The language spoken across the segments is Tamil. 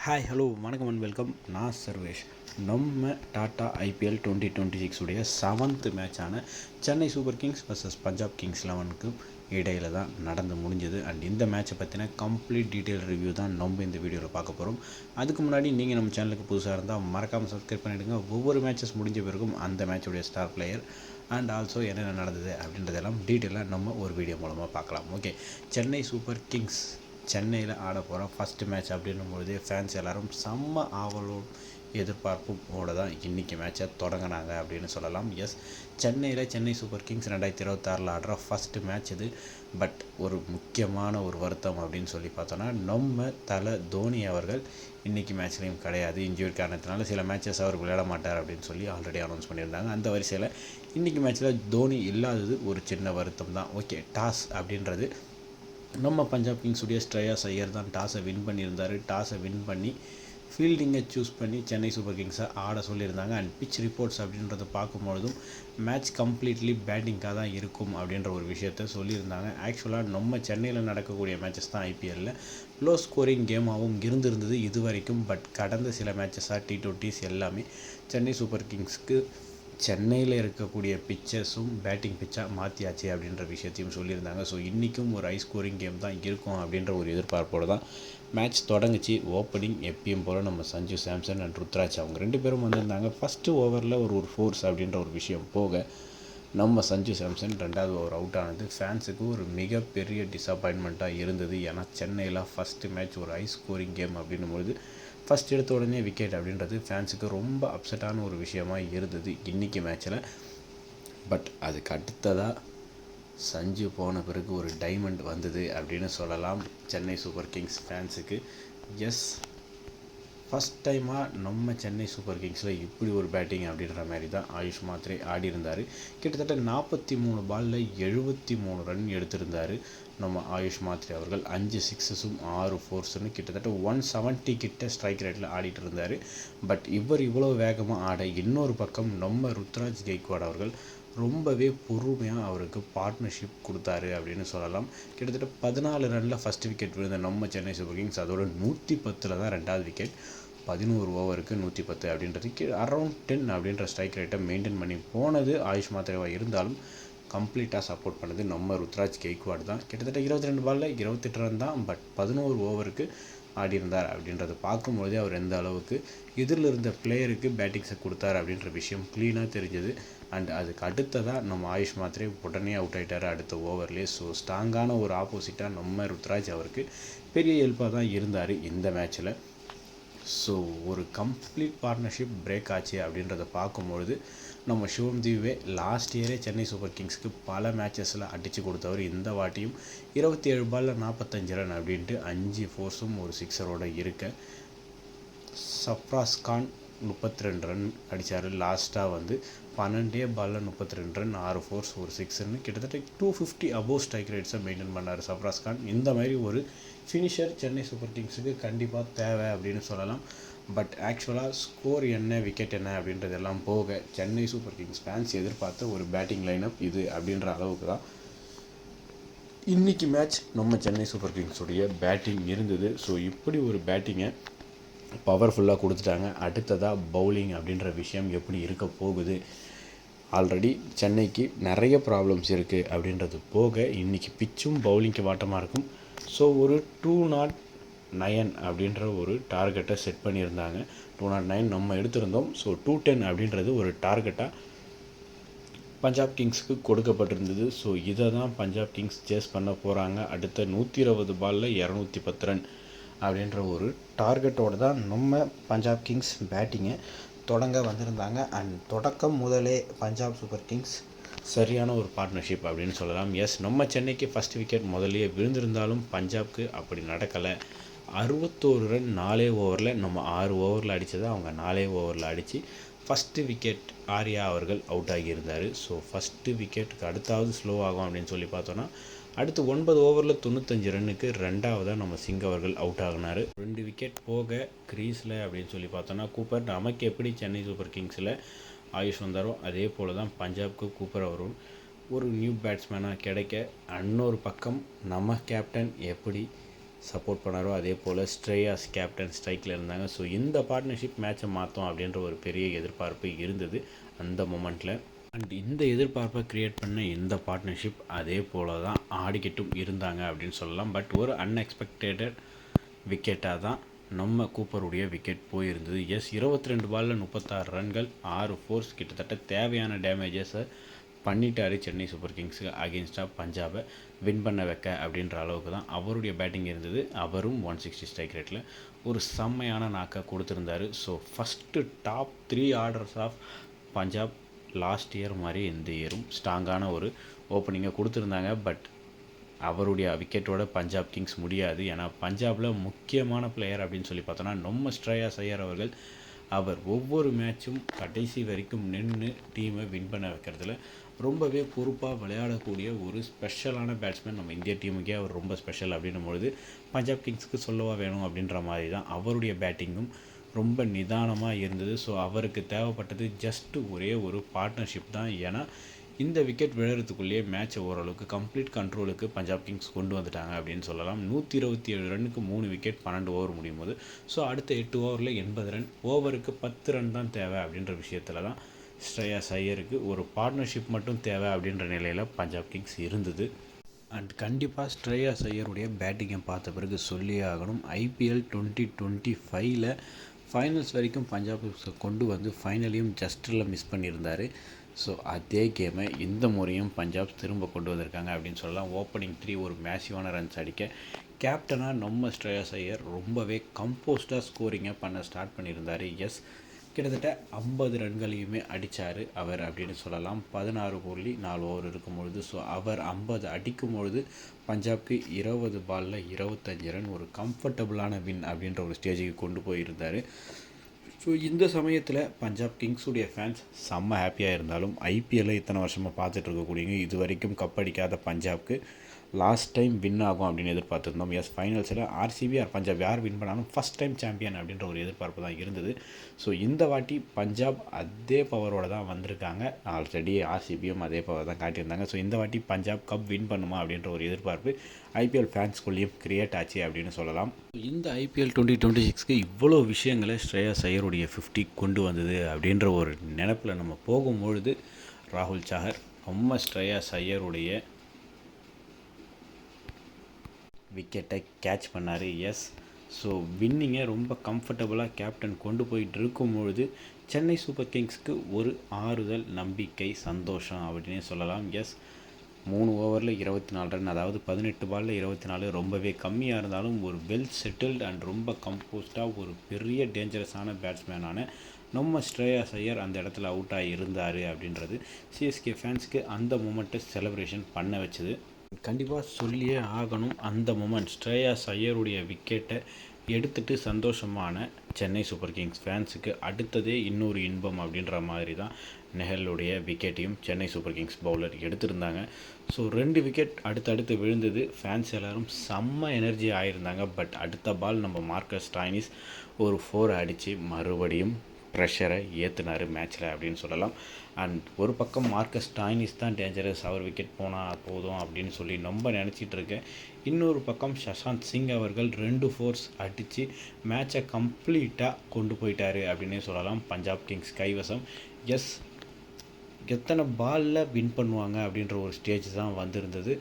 ஹாய் ஹலோ வணக்கம் அண்ட் வெல்கம். நான் சர்வேஷ். நம்ம டாட்டா ஐபிஎல் 2026 உடைய 7th மேட்சான Chennai super kings versus Punjab kings 11க்கு இடையில தான் நடந்து முடிஞ்சது. அண்ட் இந்த மேட்சை பற்றின கம்ப்ளீட் டீட்டெயில் ரிவ்யூ தான் நம்ம இந்த வீடியோவில் பார்க்க போகிறோம். அதுக்கு முன்னாடி நீங்கள் நம்ம சேனலுக்கு புதுசாக இருந்தால் மறக்காமல் சப்ஸ்கிரைப் பண்ணிவிடுங்க. ஒவ்வொரு மேட்சஸ் முடிஞ்ச பிறகும் அந்த மேட்சுடைய ஸ்டார் பிளேயர் அண்ட் ஆல்சோ என்னென்ன நடந்தது அப்படின்றதெல்லாம் டீட்டெயிலாக நம்ம ஒரு வீடியோ மூலமாக பார்க்கலாம். ஓகே, சென்னை சூப்பர் கிங்ஸ் சென்னையில் ஆட போகிற ஃபஸ்ட்டு மேட்ச் அப்படின்னும்பொழுது ஃபேன்ஸ் எல்லோரும் செம்ம ஆவலும் எதிர்பார்ப்போட தான் இன்றைக்கி மேட்சை தொடங்கினாங்க அப்படின்னு சொல்லலாம். எஸ், சென்னையில் சென்னை சூப்பர் கிங்ஸ் 2026 ஆடுற ஃபஸ்ட்டு மேட்ச் இது. பட் ஒரு முக்கியமான ஒரு வருத்தம் அப்படின்னு சொல்லி பார்த்தோன்னா, நம்ம தலை தோனி அவர்கள் இன்றைக்கி மேட்ச்லேயும் கிடையாது. இன்ஜூரி காரணத்தினால சில மேட்சஸ் அவர் விளையாட மாட்டார் அப்படின்னு சொல்லி ஆல்ரெடி அனௌன்ஸ் பண்ணியிருந்தாங்க. அந்த வரிசையில் இன்றைக்கி மேட்ச்சில் தோனி இல்லாதது ஒரு சின்ன வருத்தம் தான். ஓகே, டாஸ் அப்படின்றது நம்ம பஞ்சாப் கிங்ஸுடைய ஸ்ரேயாஸ் ஐயர் தான் டாஸை வின் பண்ணியிருந்தார். டாஸை வின் பண்ணி ஃபீல்டிங்கை சூஸ் பண்ணி சென்னை சூப்பர் கிங்ஸை ஆட சொல்லியிருந்தாங்க. அண்ட் பிச் ரிப்போர்ட்ஸ் அப்படின்றத பார்க்கும்பொழுதும் மேட்ச் கம்ப்ளீட்லி பேட்டிங்காக தான் இருக்கும் அப்படின்ற ஒரு விஷயத்த சொல்லியிருந்தாங்க. ஆக்சுவலாக நம்ம சென்னையில் நடக்கக்கூடிய மேட்சஸ் தான் ஐபிஎல்லில் லோ ஸ்கோரிங் கேமாகவும் இருந்திருந்தது இது வரைக்கும். பட் கடந்த சில மேட்சஸாக T20s எல்லாமே சென்னை சூப்பர் கிங்ஸ்க்கு சென்னையில் இருக்கக்கூடிய பிச்சர்ஸும் பேட்டிங் பிச்சாக மாற்றியாச்சு அப்படின்ற விஷயத்தையும் சொல்லியிருந்தாங்க. ஸோ இன்றைக்கும் ஒரு ஹை ஸ்கோரிங் கேம் தான் இருக்கும் அப்படின்ற ஒரு எதிர்பார்ப்போடு தான் மேட்ச் தொடங்குச்சு. ஓப்பனிங் எப்பயும் போல் நம்ம சஞ்சு சாம்சன் அண்ட் ருத்ராஜ் அவங்க 2 பேரும் வந்திருந்தாங்க. ஃபஸ்ட்டு ஓவரில் ஒரு ஃபோர்ஸ் அப்படின்ற ஒரு விஷயம் போக நம்ம சஞ்சு சாம்சன் 2வது ஓவர் அவுட் ஆனது ஃபேன்ஸுக்கு ஒரு மிகப்பெரிய டிஸப்பாயின்மெண்ட்டாக இருந்தது. ஏன்னா சென்னையில் ஃபஸ்ட்டு மேட்ச் ஒரு ஹை ஸ்கோரிங் கேம் அப்படின்னும்போது ஃபஸ்ட் எடுத்த உடனே விக்கெட் அப்படின்றது ஃபேன்ஸுக்கு ரொம்ப அப்செட்டான ஒரு விஷயமாக இருந்தது இன்றைக்கி மேட்ச்சில். பட் அதுக்கு அடுத்ததாக சஞ்சு போன பிறகு ஒரு டைமண்ட் வந்தது அப்படின்னு சொல்லலாம் சென்னை சூப்பர் கிங்ஸ் ஃபேன்ஸுக்கு. எஸ், ஃபஸ்ட் டைமாக நம்ம சென்னை சூப்பர் கிங்ஸில் இப்படி ஒரு பேட்டிங் அப்படின்ற மாதிரி தான் ஆயுஷ் மாத்ரே ஆடி இருந்தார். கிட்டத்தட்ட 43 பாலில் 73 ரன் எடுத்திருந்தார் நம்ம ஆயுஷ் மாத்ரே அவர்கள். 5 சிக்ஸஸும் 6 ஃபோர்ஸுன்னு கிட்டத்தட்ட 170 கிட்ட ஸ்ட்ரைக் ரேட்டில் ஆடிட்டு இருந்தார். பட் இவ்வளோ வேகமாக ஆட இன்னொரு பக்கம் நம்ம ருத்ராஜ் கெய்க்வாட் அவர்கள் ரொம்பவே பொறுமையாக அவருக்கு பார்ட்னர்ஷிப் கொடுத்தாரு அப்படின்னு சொல்லலாம். கிட்டத்தட்ட 14 ரனில் ஃபஸ்ட் விக்கெட் விழுந்த நம்ம சென்னை சூப்பர் கிங்ஸ் அதோட 110 தான் 2வது விக்கெட். 11 ஓவருக்கு 110 அப்படின்றதுக்கு அரௌண்ட் 10 அப்படின்ற ஸ்ட்ரைக் ரேட்டை மெயின்டைன் பண்ணி போனது ஆயுஷ் மாத்ரேவாக இருந்தாலும் கம்ப்ளீட்டாக சப்போர்ட் பண்ணது நம்ம ருத்ராஜ் கெய்க்வாட் தான். கிட்டத்தட்ட 22 பாலில் 28 ரன் தான். பட் 11 ஓவருக்கு ஆடியிருந்தார் அப்படின்றத பார்க்கும்போதே அவர் எந்த அளவுக்கு எதிரில் இருந்த பிளேயருக்கு பேட்டிங்ஸை கொடுத்தார் அப்படின்ற விஷயம் க்ளீனாக தெரிஞ்சது. அண்ட் அதுக்கு அடுத்ததாக நம்ம ஆயுஷ் மாத்ரே உடனே அவுட் ஆகிட்டார் அடுத்த ஓவர்லேயே. ஸோ ஸ்ட்ராங்கான ஒரு ஆப்போசிட்டாக நம்ம ருத்ராஜ் அவருக்கு பெரிய ஹெல்ப்பாக தான் இருந்தார் இந்த மேட்ச்சில். ஸோ ஒரு கம்ப்ளீட் பார்ட்னர்ஷிப் பிரேக் ஆச்சு அப்படின்றத பார்க்கும்பொழுது நம்ம சிவம் தீவே லாஸ்ட் இயரே சென்னை சூப்பர் கிங்ஸ்க்கு பல மேட்சஸில் அடித்து கொடுத்தவர். இந்த வாட்டியும் 27 பாலில் 45 ரன் அப்படின்ட்டு 5 ஃபோர்ஸும் ஒரு சிக்ஸரோடு இருக்க சப்ராஸ் கான் 32 ரன் அடித்தார். லாஸ்ட்டாக 12 பாலில் 32 ரன் 6 ஃபோர்ஸ் ஒரு சிக்ஸ்ன்னு கிட்டத்தட்ட 250 அபோவ் ஸ்ட்ரைக் ரேட்ஸை மெயின்டைன் பண்ணார் சப்ராஸ் கான். இந்த மாதிரி ஒரு ஃபினிஷர் சென்னை சூப்பர் கிங்ஸுக்கு கண்டிப்பாக தேவை அப்படின்னு சொல்லலாம். பட் ஆக்சுவலாக ஸ்கோர் என்ன, விக்கெட் என்ன அப்படின்றதெல்லாம் போக சென்னை சூப்பர் கிங்ஸ் ஃபேன்ஸ் எதிர்பார்த்த ஒரு பேட்டிங் லைனப் இது அப்படின்ற அளவுக்கு தான் இன்றைக்கி மேட்ச் நம்ம சென்னை சூப்பர் கிங்ஸுடைய பேட்டிங் இருந்தது. ஸோ இப்படி ஒரு பேட்டிங்கை பவர்ஃபுல்லாக கொடுத்துட்டாங்க. அடுத்ததாக பவுலிங் அப்படின்ற விஷயம் எப்படி இருக்க போகுது. ஆல்ரெடி சென்னைக்கு நிறைய ப்ராப்ளம்ஸ் இருக்குது அப்படின்றது போக இன்றைக்கி பிச்சும் பவுலிங்க்கு வாட்டமாக இருக்கும். ஸோ ஒரு 209 அப்படின்ற ஒரு டார்கெட்டை செட் பண்ணியிருந்தாங்க. 209 நம்ம எடுத்திருந்தோம். ஸோ 210 அப்படின்றது ஒரு டார்கெட்டாக பஞ்சாப் கிங்ஸுக்கு கொடுக்கப்பட்டிருந்தது. ஸோ இதை தான் பஞ்சாப் கிங்ஸ் சேஸ் பண்ண போகிறாங்க. அடுத்த 120 பாலில் 210 ரன் அப்படின்ற ஒரு டார்கெட்டோடு தான் நம்ம பஞ்சாப் கிங்ஸ் பேட்டிங்கை தொடங்க வந்திருந்தாங்க. அண்ட் தொடக்கம் முதலே பஞ்சாப் சூப்பர் கிங்ஸ் சரியான ஒரு பார்ட்னர்ஷிப் அப்படின்னு சொல்லலாம். எஸ், நம்ம சென்னைக்கு ஃபஸ்ட் விக்கெட் முதலியே விழுந்திருந்தாலும் பஞ்சாப்க்கு அப்படி நடக்கலை. 61 ரன் 4 ஓவரில் நம்ம 6 ஓவரில் அடித்ததை அவங்க 4 ஓவரில் அடித்து ஃபஸ்ட்டு விக்கெட் ஆர்யா அவர்கள் அவுட் ஆகியிருந்தார். ஸோ ஃபஸ்ட்டு விக்கெட்டுக்கு அடுத்தாவது ஸ்லோ ஆகும் அப்படின்னு சொல்லி பார்த்தோன்னா அடுத்து 9 ஓவரில் 95 ரன்னுக்கு 2வதாக நம்ம சிங் அவர்கள் அவுட் ஆகினார். 2 விக்கெட் போக க்ரீஸில் அப்படின்னு சொல்லி பார்த்தோன்னா கூப்பர். நமக்கு எப்படி சென்னை சூப்பர் கிங்ஸில் ஆயுஷ் வந்தாரோ அதே போல் தான் பஞ்சாப்க்கு கூப்பர் அவரும் ஒரு நியூ பேட்ஸ்மேனாக கிடைக்க. இன்னொரு பக்கம் நம்ம கேப்டன் எப்படி சப்போர்ட் பண்ணாரோ அதே போல் ஸ்ட்ரேயாஸ் கேப்டன் ஸ்ட்ரைக்கில் இருந்தாங்க. ஸோ இந்த பார்ட்னர்ஷிப் மேட்சை மாற்றும் அப்படின்ற ஒரு பெரிய எதிர்பார்ப்பு இருந்தது அந்த மொமெண்ட்டில். அண்ட் இந்த எதிர்பார்ப்பை க்ரியேட் பண்ண இந்த பார்ட்னர்ஷிப் அதே போல் தான் ஆடிக்கிட்டும் இருந்தாங்க அப்படின்னு சொல்லலாம். பட் ஒரு அன்எக்ஸ்பெக்டட் விக்கெட்டாக தான் நம்ம கூப்பருடைய விக்கெட் போயிருந்தது. 22 பாலில் 36 ரன்கள் 6 ஃபோர்ஸ், கிட்டத்தட்ட தேவையான டேமேஜஸை பண்ணிட்டார் சென்னை சூப்பர் கிங்ஸுக்கு அகெயின்ஸ்டாக பஞ்சாபை வின் பண்ண வைக்க அப்படின்ற அளவுக்கு தான் அவருடைய பேட்டிங் இருந்தது. அவரும் 160 ஸ்ட்ரைக் ரேட்டில் ஒரு செம்மையான நாக்கை கொடுத்துருந்தார். So first top 3 orders of Punjab last year மாதிரி இந்த இயரும் ஸ்ட்ராங்கான ஒரு ஓப்பனிங்கை கொடுத்துருந்தாங்க. பட் அவருடைய விக்கெட்டோட பஞ்சாப் கிங்ஸ் முடியாது. ஏன்னா பஞ்சாபில் முக்கியமான பிளேயர் அப்படின்னு சொல்லி பார்த்தோன்னா நம்ம ஸ்ரேயாஸ் ஐயர் அவர்கள். அவர் ஒவ்வொரு மேட்சும் கடைசி வரைக்கும் நின்று டீமை வின் பண்ண வைக்கிறதுல ரொம்பவே பொறுப்பாக விளையாடக்கூடிய ஒரு ஸ்பெஷலான பேட்ஸ்மேன். நம்ம இந்திய டீமுக்கே அவர் ரொம்ப ஸ்பெஷல் அப்படின்னும் பொழுது பஞ்சாப் கிங்ஸுக்கு சொல்லவா வேணும் அப்படின்ற மாதிரி தான் அவருடைய பேட்டிங்கும் ரொம்ப நிதானமாக இருந்தது. ஸோ அவருக்கு தேவைப்பட்டது ஜஸ்ட்டு ஒரே ஒரு பார்ட்னர்ஷிப் தான். ஏன்னா இந்த விக்கெட் விழுறதுக்குள்ளேயே மேட்சை ஓரளவுக்கு கம்ப்ளீட் கண்ட்ரோலுக்கு பஞ்சாப் கிங்ஸ் கொண்டு வந்துட்டாங்க அப்படின்னு சொல்லலாம். 127 ரன்னுக்கு 3 விக்கெட் 12 ஓவர் முடியும் போது. ஸோ அடுத்த 8 ஓவரில் 80 ரன், ஓவருக்கு 10 ரன் தான் தேவை அப்படின்ற விஷயத்தில் தான் ஸ்ரேயாஸ் ஐயருக்கு ஒரு பார்ட்னர்ஷிப் மட்டும் தேவை அப்படின்ற நிலையில் பஞ்சாப் கிங்ஸ் இருந்தது. அண்ட் கண்டிப்பாக ஸ்ரேயாஸ் ஐயருடைய பேட்டிங்கை பார்த்த பிறகு சொல்லியே ஆகணும். IPL 2025 ஃபைனல்ஸ் வரைக்கும் பஞ்சாப் கொண்டு வந்து ஃபைனலையும் ஜஸ்ட்டில் மிஸ் பண்ணியிருந்தார். ஸோ அதே கேமை இந்த முறையும் பஞ்சாப் திரும்ப கொண்டு வந்திருக்காங்க அப்படின்னு சொல்லலாம். ஓப்பனிங் 3 ஒரு மேசிவான ரன்ஸ் அடிக்க கேப்டனாக நம்ம ஸ்ரேயாஸ் ஐயர் ரொம்பவே கம்போஸ்டாக ஸ்கோரிங்கை பண்ண ஸ்டார்ட் பண்ணியிருந்தார். கிட்டத்தட்ட 50 ரன்களையுமே அடித்தார் அவர் அப்படின்னு சொல்லலாம். 16.4 ஓவர் இருக்கும்பொழுது. ஸோ அவர் 50 அடிக்கும்பொழுது பஞ்சாப்க்கு 20 பாலில் 25 ரன் ஒரு கம்ஃபர்டபுளான வின் அப்படின்ற ஒரு ஸ்டேஜுக்கு கொண்டு போயிருந்தார். ஸோ இந்த சமயத்தில் பஞ்சாப் கிங்ஸுடைய ஃபேன்ஸ் செம்ம ஹாப்பியாக இருந்தாலும் IPL இத்தனை வருஷமாக பார்த்துட்டு இருக்கக்கூடியவங்க இது வரைக்கும் கப் அடிக்காத பஞ்சாப்க்கு லாஸ்ட் டைம் வின் ஆகும் அப்படின்னு எதிர்பார்த்துருந்தோம். ஃபைனல்ஸில் RCB ஆர் பஞ்சாப் யார் வின் பண்ணாலும் ஃபஸ்ட் டைம் சாம்பியன் அப்படின்ற ஒரு எதிர்பார்ப்பு தான் இருந்தது. ஸோ இந்த வாட்டி பஞ்சாப் அதே பவரோடு தான் வந்திருக்காங்க. ஆல்ரெடி RCBயும் அதே பவர் தான் காட்டியிருந்தாங்க. ஸோ இந்த வாட்டி பஞ்சாப் கப் வின் பண்ணுமா அப்படின்ற ஒரு எதிர்பார்ப்பு IPL ஃபேன்ஸ்குள்ளேயும் கிரியேட் ஆச்சு அப்படின்னு சொல்லலாம். இந்த IPL 2026க்கு இவ்வளோ விஷயங்களை ஸ்ரேயாஸ் ஐயருடைய 50 கொண்டு வந்தது அப்படின்ற ஒரு நினப்பில் நம்ம போகும்பொழுது ராகுல் சாஹர் நம்ம ஸ்ரேயாஸ் ஐயருடைய விக்கெட்டை கேட்ச் பண்ணார். ஸோ வின்னிங்கை ரொம்ப கம்ஃபர்டபுளாக கேப்டன் கொண்டு போயிட்டு இருக்கும்பொழுது சென்னை சூப்பர் கிங்ஸ்க்கு ஒரு ஆறுதல், நம்பிக்கை, சந்தோஷம் அப்படின்னே சொல்லலாம். 3 ஓவரில் 24 ரன், அதாவது 18 பாலில் 24 ரொம்பவே கம்மியாக இருந்தாலும் ஒரு வெல் செட்டில்டு அண்ட் ரொம்ப கம்போஸ்டாக ஒரு பெரிய டேஞ்சரஸான பேட்ஸ்மேனான நம்ம ஸ்ரேயாஸ் ஐயர் அந்த இடத்துல அவுட் ஆகி இருந்தார் அப்படின்றது CSK ஃபேன்ஸ்க்கு அந்த மூமெண்ட்டை செலிப்ரேஷன் பண்ண வச்சுது. கண்டிப்பாக சொல்லியே ஆகணும். அந்த மொமெண்ட் ஸ்ரேயாஸ் ஐயருடைய விக்கெட்டை எடுத்துகிட்டு சந்தோஷமான சென்னை சூப்பர் கிங்ஸ் ஃபேன்ஸுக்கு அடுத்ததே இன்னொரு இன்பம் அப்படின்ற மாதிரி தான் நெஹலுடைய விக்கெட்டையும் சென்னை சூப்பர் கிங்ஸ் பவுலர் எடுத்திருந்தாங்க. ஸோ 2 விக்கெட் அடுத்தடுத்து விழுந்தது. ஃபேன்ஸ் எல்லோரும் செம்ம எனர்ஜி ஆகியிருந்தாங்க. பட் அடுத்த பால் நம்ம மார்க்கஸ் ஸ்டாய்னிஸ் ஒரு 4 அடித்து மறுபடியும் ப்ரெஷரை ஏற்றுனார் மேட்ச்சில் அப்படின்னு சொல்லலாம். அண்ட் ஒரு பக்கம் மார்க்கஸ் ஸ்டாய்னிஸ் தான் டேஞ்சரஸ், அவர் விக்கெட் போனால் போதும் அப்படின்னு சொல்லி ரொம்ப நினச்சிட்டு இருக்கேன். இன்னொரு பக்கம் சஷாந்த் சிங் அவர்கள் 2 ஃபோர்ஸ் அடித்து மேட்சை கம்ப்ளீட்டாக கொண்டு போயிட்டார் அப்படின்னே சொல்லலாம். பஞ்சாப் கிங்ஸ் கைவசம் எத்தனை பாலில் வின் பண்ணுவாங்க அப்படின்ற ஒரு ஸ்டேஜ் தான் வந்திருந்தது.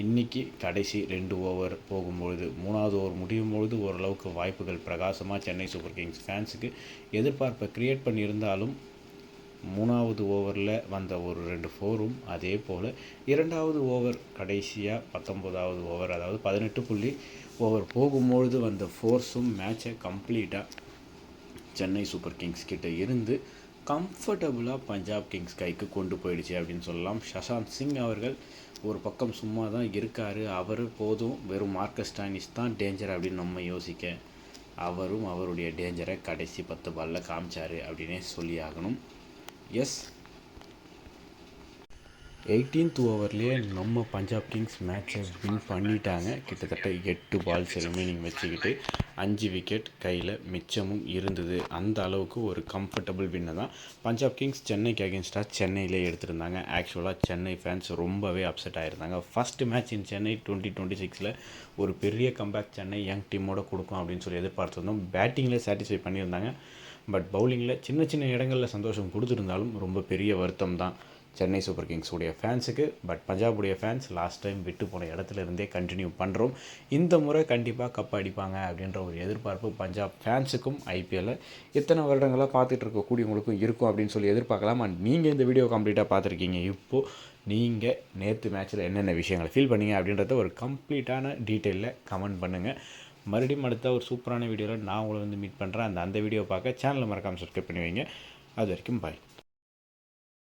இன்றைக்கி கடைசி 2 ஓவர் போகும்பொழுது 3வது ஓவர் முடியும் பொழுது ஓரளவுக்கு வாய்ப்புகள் பிரகாசமாக சென்னை சூப்பர் கிங்ஸ் ஃபேன்ஸுக்கு எதிர்பார்ப்பை க்ரியேட் பண்ணியிருந்தாலும் 3வது ஓவரில் வந்த ஒரு 2 ஃபோரும் அதே போல் 2வது ஓவர் கடைசியாக 19வது ஓவர், அதாவது 18 ஓவர் போகும்பொழுது வந்த ஃபோர்ஸும் மேட்சை கம்ப்ளீட்டாக சென்னை சூப்பர் கிங்ஸ் கிட்ட இருந்து கம்ஃபர்டபுளாக பஞ்சாப் கிங்ஸ் கைக்கு கொண்டு போயிடுச்சு அப்படின்னு சொல்லலாம். சஷாந்த் சிங் அவர்கள் ஒரு பக்கம் சும்மா தான் இருக்கார். அவர் போதும் வெறும் மார்க்கஸ் ஸ்டாய்னிஸ் தான் டேஞ்சர் அப்படின்னு நம்ம யோசிக்க, அவரும் அவருடைய டேஞ்சரை கடைசி 10 பாலில் காமிச்சார் அப்படின்னே சொல்லி ஆகணும். 18th ஓவர்லேயே நம்ம பஞ்சாப் கிங்ஸ் மேட்சை வின் பண்ணிட்டாங்க. கிட்டத்தட்ட 8 பால்ஸ் ரிமைனிங் வச்சுக்கிட்டு 5 விக்கெட் கையில் மிச்சமும் இருந்தது. அந்த அளவுக்கு ஒரு கம்ஃபர்டபுள் வின்னை தான் பஞ்சாப் கிங்ஸ் சென்னைக்கு அகேன்ஸ்டாக சென்னையிலே எடுத்திருந்தாங்க. ஆக்சுவலாக சென்னை ஃபேன்ஸ் ரொம்பவே அப்செட் ஆகிருந்தாங்க. ஃபஸ்ட்டு மேட்ச் இன் சென்னை 2026 ஒரு பெரிய கம்பேக் சென்னை யங் டீமோட கொடுக்கும் அப்படின்னு சொல்லி எதிர்பார்த்துருந்தோம். பேட்டிங்கில் சாட்டிஸ்ஃபை பண்ணியிருந்தாங்க. பட் பவுலிங்கில் சின்ன சின்ன இடங்களில் சந்தோஷம் கொடுத்துருந்தாலும் ரொம்ப பெரிய வருத்தம் தான் சென்னை சூப்பர் கிங்ஸுடைய ஃபேன்ஸுக்கு. பட் பஞ்சாபுடைய ஃபேன்ஸ் லாஸ்ட் டைம் விட்டு போன இடத்துல இருந்தே கண்டினியூ பண்ணுறோம். இந்த முறை கண்டிப்பாக கப் அடிப்பாங்க அப்படின்ற ஒரு எதிர்பார்ப்பு பஞ்சாப் ஃபேன்ஸுக்கும் ஐபிஎல்லை எத்தனை வருடங்களாக பார்த்துட்டு இருக்கக்கூடியவங்களுக்கும் இருக்கும் அப்படின்னு சொல்லி எதிர்பார்க்கலாம். அண்ட் நீங்கள் இந்த வீடியோ கம்ப்ளீட்டாக பார்த்துருக்கீங்க. இப்போது நீங்கள் நேற்று மேட்ச்சில் என்னென்ன விஷயங்களை ஃபீல் பண்ணீங்க அப்படின்றத ஒரு கம்ப்ளீட்டான டீட்டெயிலில் கமெண்ட் பண்ணுங்கள். மறுபடியும் அடுத்த ஒரு சூப்பரான வீடியோவில் நான் உங்களை மீட் பண்ணுறேன். அந்த வீடியோ பார்க்க சேனலை மறக்காமல் சப்ஸ்கிரைப் பண்ணி வைங்க. அது வரைக்கும் பாய்.